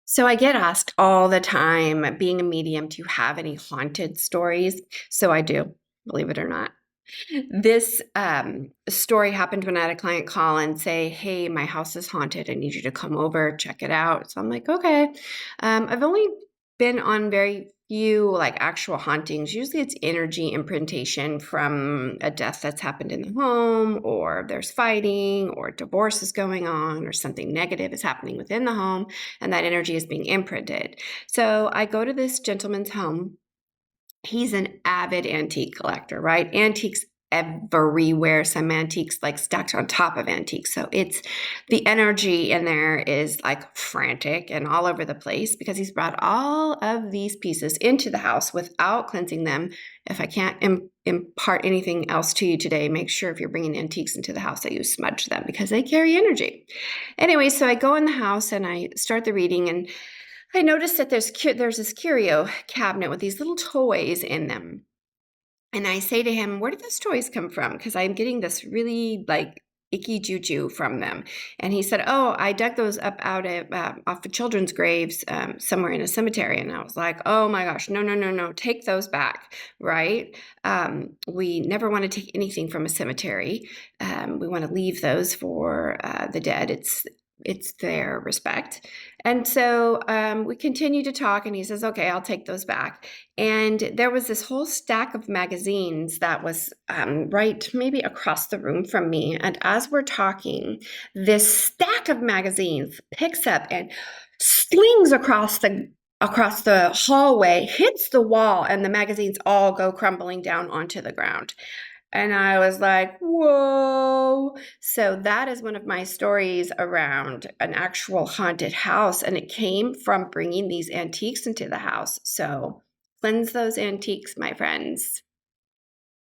So I get asked all the time, being a medium, do you have any haunted stories? So I do, believe it or not. This story happened when I had a client call and say, "Hey, my house is haunted. I need you to come over, check it out." So I'm like, "Okay." I've only been on very few like actual hauntings. Usually it's energy imprintation from a death that's happened in the home, or there's fighting, or divorce is going on, or something negative is happening within the home, and that energy is being imprinted. So I go to this gentleman's home. He's an avid antique collector, right? Antiques everywhere, some antiques like stacked on top of antiques. So it's the energy in there is like frantic and all over the place because he's brought all of these pieces into the house without cleansing them. If I can't impart anything else to you today, make sure if you're bringing antiques into the house that you smudge them because they carry energy. Anyway, so I go in the house and I start the reading, and I noticed that there's this curio cabinet with these little toys in them. And I say to him, "Where did those toys come from? Because I'm getting this really like icky juju from them." And he said, "Oh, I dug those up out of off of children's graves somewhere in a cemetery." And I was like, "Oh my gosh, no, no, no, no, take those back, right? We never want to take anything from a cemetery. We want to leave those for the dead. It's their respect." And so we continue to talk, and he says, "Okay, I'll take those back." And there was this whole stack of magazines that was right maybe across the room from me. And as we're talking, this stack of magazines picks up and slings across the hallway, hits the wall, and the magazines all go crumbling down onto the ground. And I was like, whoa. So that is one of my stories around an actual haunted house. And it came from bringing these antiques into the house. So cleanse those antiques, my friends.